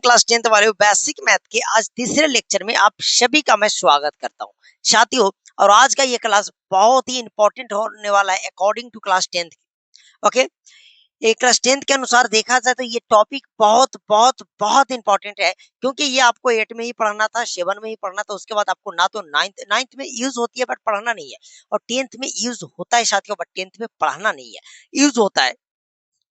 Class 10th वाले basic math के आज तीसरे लेक्चर में आप सभी का मैं स्वागत करता हूं साथियों। और आज का ये क्लास बहुत ही इंपॉर्टेंट होने वाला है अकॉर्डिंग टू क्लास 10th की। ओके, ये क्लास 10th के अनुसार देखा जाए तो ये टॉपिक बहुत बहुत बहुत इंपॉर्टेंट है, क्योंकि ये आपको 8 में ही पढ़ना था, 7 में ही पढ़ना था, उसके बाद आपको ना तो नाइन्थ में यूज होती है बट पढ़ना नहीं है, और 10th में यूज होता है साथियों बट 10th में पढ़ना नहीं है, यूज होता है।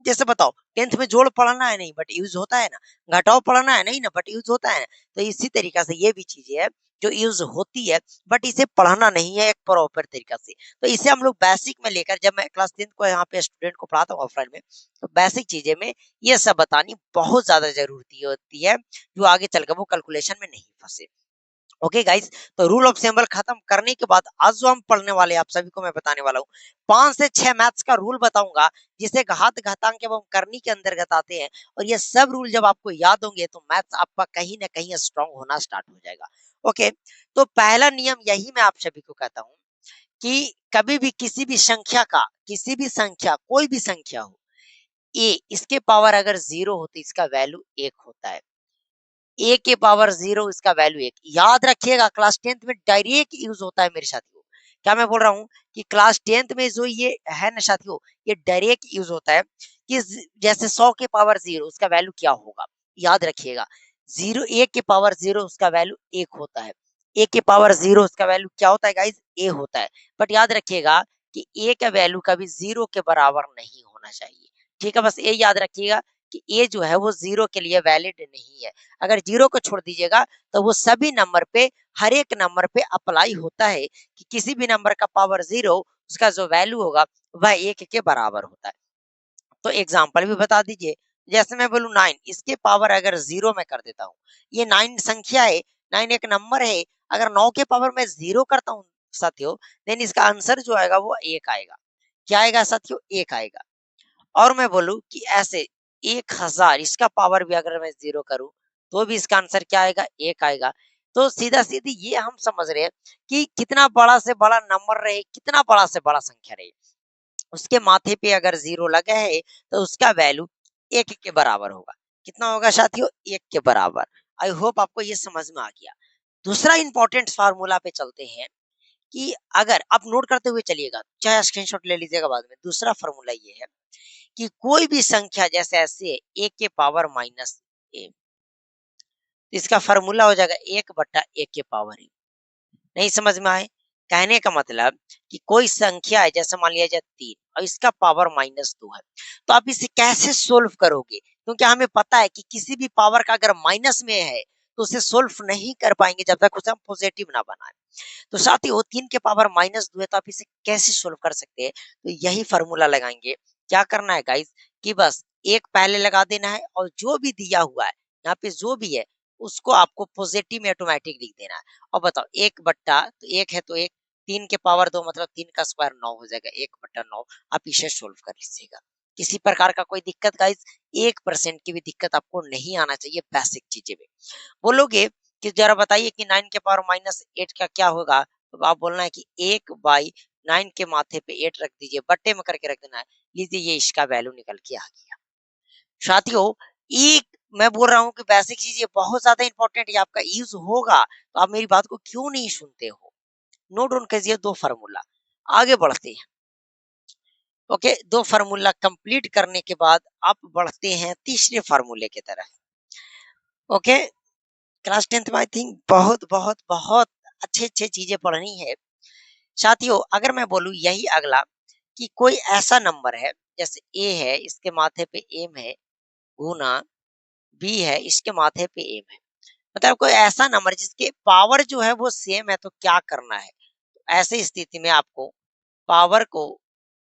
जैसे बताओ 10th में जोड़ पढ़ना है नहीं बट यूज होता है ना, घटाओ पढ़ना है नहीं ना बट यूज होता है ना। तो इसी तरीका से ये भी चीजें है जो यूज होती है बट इसे पढ़ना नहीं है एक प्रॉपर तरीका से। तो इसे हम लोग बेसिक में लेकर, जब मैं क्लास 10th को यहाँ पे स्टूडेंट को पढ़ाता हूँ ऑफलाइन में, तो बेसिक चीजें में ये सब बतानी बहुत ज्यादा जरूरी होती है, जो आगे चलकर वो कैलकुलेशन में नहीं फंसे। ओके गाइस, तो रूल ऑफ सिंबल खत्म करने के बाद आज जो हम पढ़ने वाले आप सभी को मैं बताने वाला हूँ 5 से 6 मैथ्स का रूल बताऊंगा, जिसे घात घातांक एवं करनी के अंतर्गत आते हैं। और ये सब रूल जब आपको याद होंगे तो मैथ्स आपका कहीं ना कहीं स्ट्रांग होना स्टार्ट हो जाएगा। ओके, तो पहला नियम यही मैं आप सभी को कहता हूँ कि कभी भी किसी भी संख्या कोई भी संख्या हो, ए इसके पावर अगर 0 हो तो इसका वैल्यू 1 होता है। ए के पावर 0 इसका वैल्यू 1, याद रखिएगा क्लास 10th में डायरेक्ट यूज होता है मेरे साथियों। क्या मैं बोल रहा हूँ कि क्लास 10th में जो ये है ना साथियों, ये डायरेक्ट यूज होता है कि जैसे 100 के पावर 0 उसका वैल्यू क्या होगा, याद रखिएगा 0, 1 के पावर 0 उसका वैल्यू 1 होता है। ए के पावर 0 उसका वैल्यू क्या होता है गाइज, ए होता है। बट याद रखिएगा कि ए का वैल्यू कभी 0 के बराबर नहीं होना चाहिए। ठीक है, बस ये याद रखिएगा कि ए जो है वो 0 के लिए वैलिड नहीं है। अगर 0 को छोड़ दीजिएगा तो वो सभी नंबर पे, हर एक नंबर पे अप्लाई होता है कि किसी भी नंबर का पावर 0 उसका जो वैल्यू होगा वह 1 के बराबर होता है। तो एग्जांपल भी बता दीजिए, जैसे मैं बोलूं 9, इसके पावर अगर 0 में कर देता हूँ, ये 9 संख्या है, 9 एक नंबर है, अगर 9 के पावर में 0 करता हूँ साथियों, देन इसका आंसर जो आएगा वो 1 आएगा। क्या आएगा साथियों, 1 आएगा। और मैं बोलूं कि ऐसे 1000 इसका पावर भी अगर मैं 0 करूं तो भी इसका आंसर क्या आएगा, 1 आएगा। तो सीधा सीधी ये हम समझ रहे हैं कि कितना बड़ा से बड़ा नंबर रहे, कितना बड़ा से बड़ा संख्या रहे, उसके माथे पे अगर 0 लगा है तो उसका वैल्यू 1 के बराबर होगा। कितना होगा साथियों, 1 के बराबर। आई होप आपको ये समझ में आ गया। दूसरा इंपॉर्टेंट फार्मूला पे चलते हैं कि अगर आप नोट करते हुए चलिएगा, चाहे स्क्रीनशॉट ले लीजिएगा बाद में। दूसरा फार्मूला ये है कि कोई भी संख्या जैसे ऐसे 1 के पावर माइनस ए, इसका फार्मूला हो जाएगा 1/1 के पावर ए। नहीं समझ में आए, कहने का मतलब कि कोई संख्या है, जैसे मान लिया जाए 3 और इसका पावर -2 है, तो आप इसे कैसे सोल्व करोगे, क्योंकि हमें पता है कि किसी भी पावर का अगर माइनस में है तो उसे सोल्व नहीं कर पाएंगे जब तक उसे हम पॉजिटिव ना बनाए। तो साथ ही वो 3 के पावर -2 है, तो आप इसे कैसे सोल्व कर सकते हैं, तो यही फार्मूला लगाएंगे। क्या करना है गाइस कि बस एक पहले लगा देना है और जो भी दिया हुआ है यहाँ पे जो भी है उसको आपको पॉजिटिव में ऑटोमेटिक लिख देना है। और बताओ 1/, तो 1 है तो 1, 3 के पावर 2 मतलब 3 का स्क्वायर 9 हो जाएगा, 1/9। आप इसे सोल्व कर लीजिएगा। किसी प्रकार का कोई दिक्कत गाइस, 1% की भी दिक्कत आपको नहीं आना चाहिए बेसिक चीजें में। बोलोगे कि जरा बताइए कि 9 के पावर -8 का क्या होगा, तो आप बोलना है कि 1/9 के माथे पे 8 रख दीजिए, बट्टे में करके रख देना है। लीजिए ये इसका वैल्यू निकल के आ गया। साथियों, एक मैं बोल रहा हूँ कि बेसिक चीज ये बहुत ज्यादा इंपॉर्टेंट है, आपका यूज होगा, तो आप मेरी बात को क्यों नहीं सुनते हो। नोट डाउन कीजिए 2 फार्मूला, आगे बढ़ते हैं। ओके, 2 फार्मूला कंप्लीट करने के बाद आप बढ़ते हैं तीसरे फार्मूले की तरफ। ओके, क्लास 10th में आई थिंक बहुत बहुत बहुत अच्छे अच्छे चीजें पढ़नी है साथियों। अगर मैं बोलूं यही अगला कि कोई ऐसा नंबर है, जैसे ए है इसके माथे पे एम है, गुना बी है इसके माथे पे एम है, मतलब कोई ऐसा नंबर जिसके पावर जो है वो सेम है, तो क्या करना है। तो ऐसी स्थिति में आपको पावर को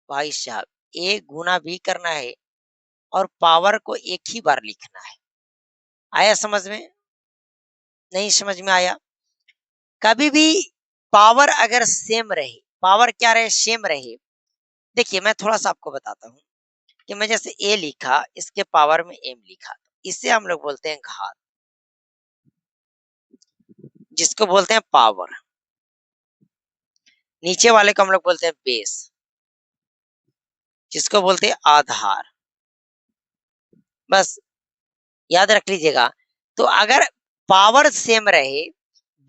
भाई साहब ए गुना बी करना है और पावर को एक ही बार लिखना है। आया समझ में, नहीं समझ में आया। कभी भी पावर अगर सेम रहे, पावर क्या रहे, सेम रहे। देखिए मैं थोड़ा सा आपको बताता हूँ कि मैं जैसे ए लिखा इसके पावर में एम लिखा, इसे हम लोग बोलते हैं घात, जिसको बोलते हैं पावर। नीचे वाले को हम लोग बोलते हैं बेस, जिसको बोलते हैं आधार। बस याद रख लीजिएगा। तो अगर पावर सेम रहे,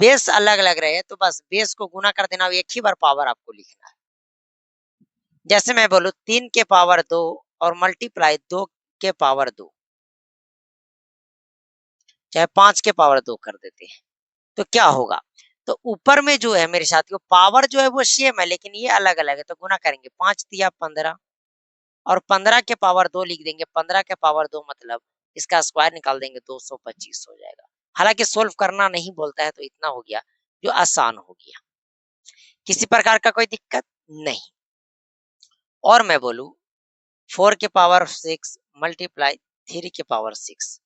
बेस अलग अलग रहे, तो बस बेस को गुना कर देना, एक ही बार पावर आपको लिखना है। जैसे मैं बोलूं 3 के पावर 2 और मल्टीप्लाई 2 के पावर 2, चाहे 5 के पावर 2 कर देते हैं, तो क्या होगा? तो ऊपर में जो है मेरे साथियों, पावर जो है वो सेम है, लेकिन ये अलग अलग है, तो गुना करेंगे, 5 दिया 15 और 15 के पावर 2 लिख देंगे, 15 के पावर 2 मतलब इसका स्क्वायर निकाल देंगे, 225 हो जाएगा। हालांकि सोल्व करना नहीं बोलता है, तो इतना हो गया जो आसान हो गया, किसी प्रकार का कोई दिक्कत नहीं। और मैं बोलूं 4 के पावर 6 मल्टीप्लाई 3 के पावर 6,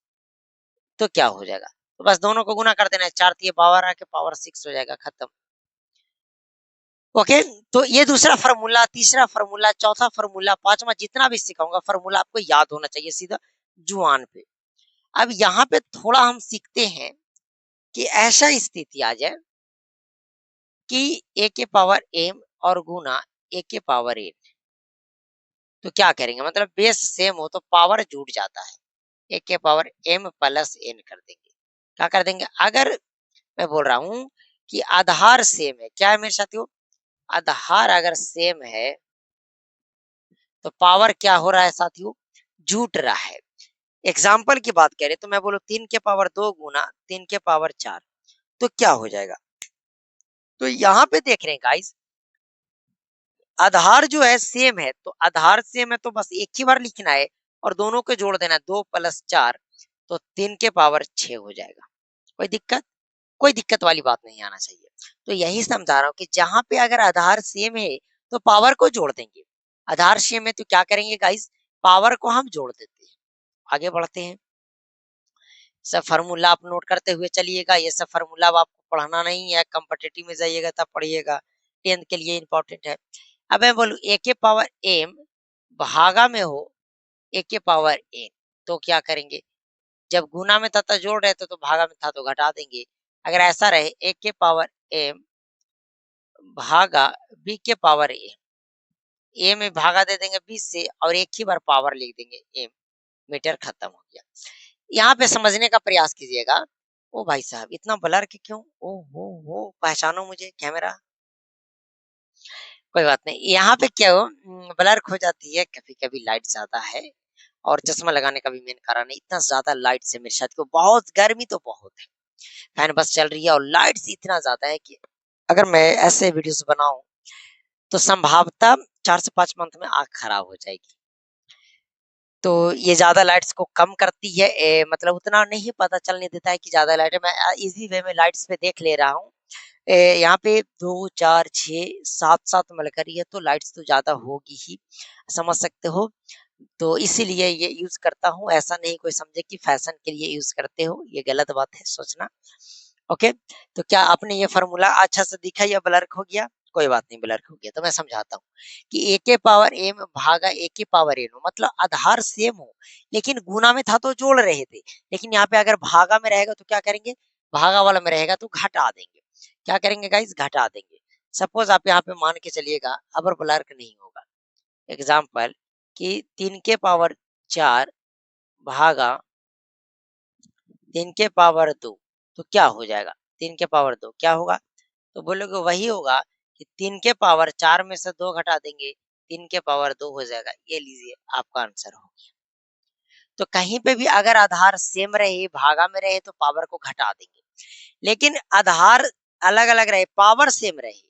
तो क्या हो जाएगा? तो बस दोनों को गुना कर देना है, 4 दिए 12 के पावर 6 हो जाएगा, खत्म। ओके, तो ये दूसरा फार्मूला, तीसरा फार्मूला, चौथा फार्मूला, पांचवा, जितना भी सिखाऊंगा फार्मूला आपको याद होना चाहिए सीधा जुबान पे। अब यहाँ पे थोड़ा हम सीखते हैं कि ऐसा स्थिति आ जाए कि a के पावर m और गुना a के पावर n, तो क्या करेंगे? मतलब बेस सेम हो तो पावर जुड़ जाता है, a के पावर m प्लस n कर देंगे। क्या कर देंगे? अगर मैं बोल रहा हूं कि आधार सेम है, क्या है मेरे साथियों? आधार अगर सेम है तो पावर क्या हो रहा है साथियों? जुट रहा है। एग्जाम्पल की बात करें तो मैं बोलूं 3 के पावर 2 गुना 3 के पावर 4, तो क्या हो जाएगा? तो यहाँ पे देख रहे हैं गाइस, आधार जो है सेम है, तो आधार सेम है तो बस एक ही बार लिखना है और दोनों को जोड़ देना, 2 प्लस 4, तो 3 के पावर 6 हो जाएगा। कोई दिक्कत? कोई दिक्कत वाली बात नहीं आना चाहिए। तो यही समझा रहा हूँ कि जहां पे अगर आधार सेम है तो पावर को जोड़ देंगे, आधार सेम है तो क्या करेंगे गाइस? पावर को हम जोड़ देते हैं। आगे बढ़ते हैं, सब फार्मूला आप नोट करते हुए चलिएगा। ये सब फार्मूला अब आपको पढ़ना नहीं है, कॉम्पिटिटिव में जाइएगा तब पढ़िएगा, 10th के लिए इंपॉर्टेंट है। अब मैं बोलूं a के पावर m भागा में हो a के पावर n, तो क्या करेंगे? जब गुना में था तो जोड़ रहे थे, तो भागा में था तो घटा देंगे। अगर ऐसा रहे a के पावर m भागा b के पावर a में भागा दे देंगे 20 से और एक ही बार पावर लिख देंगे m, मीटर खत्म हो गया। यहाँ पे समझने का प्रयास कीजिएगा। ओ भाई साहब इतना ब्लर के क्यों? ओ हो, पहचानो मुझे कैमरा। कोई बात नहीं, यहाँ पे क्या हो, ब्लर हो जाती है कभी कभी, लाइट ज्यादा है और चश्मा लगाने का भी मेन कारण है, इतना ज्यादा लाइट से मेरे साथ को, बहुत गर्मी तो बहुत है, फैन बस चल रही है और लाइट इतना ज्यादा है कि अगर मैं ऐसे वीडियोस बनाऊं तो संभवतः 4 से 5 मंथ में आंख खराब हो जाएगी। तो ये ज्यादा लाइट्स को कम करती है, मतलब उतना नहीं पता चलने देता है कि ज्यादा लाइट है। मैं इजी वे में लाइट्स पे देख ले रहा हूँ। यहाँ पे 2 4 6 7 7 मिलकर है, तो लाइट्स तो ज्यादा होगी ही, समझ सकते हो। तो इसीलिए ये यूज करता हूँ, ऐसा नहीं कोई समझे कि फैशन के लिए यूज करते हो, ये गलत बात है सोचना। ओके, तो क्या आपने ये फार्मूला अच्छा से दिखा या ब्लर हो गया? कोई बात नहीं, ब्लर हो गया तो मैं समझाता हूँ कि a के पावर m भागा a के पावर n हो, मतलब आधार सेम हो लेकिन गुना में था तो जोड़ रहे थे, लेकिन यहाँ पे अगर भागा में रहेगा तो क्या करेंगे? भागा वाला में रहेगा तो घटा देंगे। क्या करेंगे गाइस? घटा देंगे। सपोज आप यहाँ पे मान के चलिएगा, अब ब्लर नहीं होगा। एग्जाम्पल कि 3 के पावर 4 भागा 3 के पावर 2, तो क्या हो जाएगा? 3 के पावर 2 क्या होगा? तो बोलोगे वही होगा कि 3 के पावर 4 में से 2 घटा देंगे, 3 के पावर 2 हो जाएगा। ये लीजिए आपका आंसर हो गया। तो कहीं पे भी अगर आधार सेम रहे, भागा में रहे, तो पावर को घटा देंगे, लेकिन आधार अलग अलग रहे, पावर सेम रहे,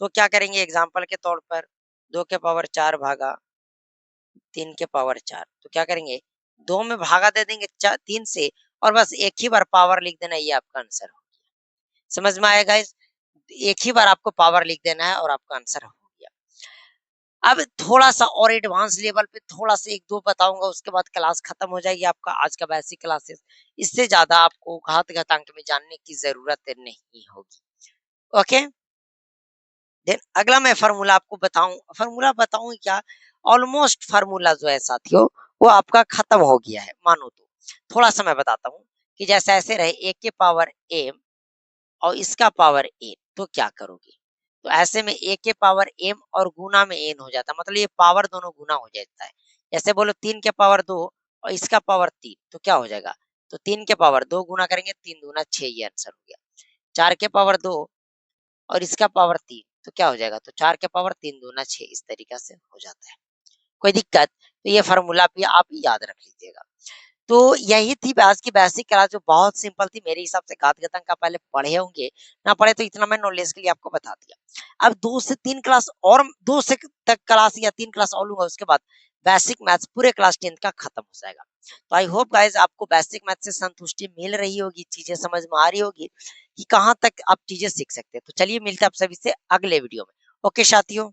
तो क्या करेंगे? एग्जाम्पल के तौर पर 2 के पावर 4 भागा 3 के पावर 4, तो क्या करेंगे? 2 में भागा दे देंगे 3 से और बस एक ही बार पावर लिख देना, ये आपका आंसर हो गया। समझ में आएगा? एक ही बार आपको पावर लिख देना है और आपका आंसर हो गया। अब थोड़ा सा और एडवांस लेवल पे थोड़ा सा एक दो बताऊंगा, उसके बाद क्लास खत्म हो जाएगी आपका आज का बेसिक क्लासेस। इससे ज्यादा आपको घात घातांक में जानने की जरूरत नहीं होगी। ओके, देन अगला मैं फार्मूला आपको बताऊं, फार्मूला बताऊं क्या, ऑलमोस्ट फार्मूला जो है साथियों वो आपका खत्म हो गया है मानो तो। थोड़ा सा मैं बताता हूँ कि जैसे ऐसे रहे a के पावर m और इसका पावर n, तो क्या करोगे? तो ऐसे में a के पावर m और गुना में n हो जाता है, मतलब ये पावर दोनों गुना हो जाता है। जैसे बोलो 3 के पावर 2 और इसका पावर 3, तो क्या हो जाएगा? तो 3 के पावर 2 गुना करेंगे, 3 दूना 6, ये आंसर हो गया। 4 के पावर 2 और इसका पावर 3, तो क्या हो जाएगा, तो 4 के पावर 3 दूना 6, इस तरीका से हो जाता है। कोई दिक्कत, तो ये फार्मूला भी आप याद रख लीजिएगा। तो यही थी आज की बेसिक क्लास, जो बहुत सिंपल थी मेरे हिसाब से। घात घातांक का पहले पढ़े होंगे, ना पढ़े तो इतना मैं नॉलेज के लिए आपको बता दिया। अब 2 से 3 क्लास और 2 से तक क्लास या 3 क्लास और लूंगा, उसके बाद बेसिक मैथ्स पूरे क्लास 10 का खत्म हो जाएगा। तो आई होप गाइस आपको बेसिक मैथ्स से संतुष्टि मिल रही होगी, चीजें समझ में आ रही होगी कि कहाँ तक आप चीजें सीख सकते हैं। तो चलिए मिलते हैं आप सभी से अगले वीडियो में। ओके साथियों।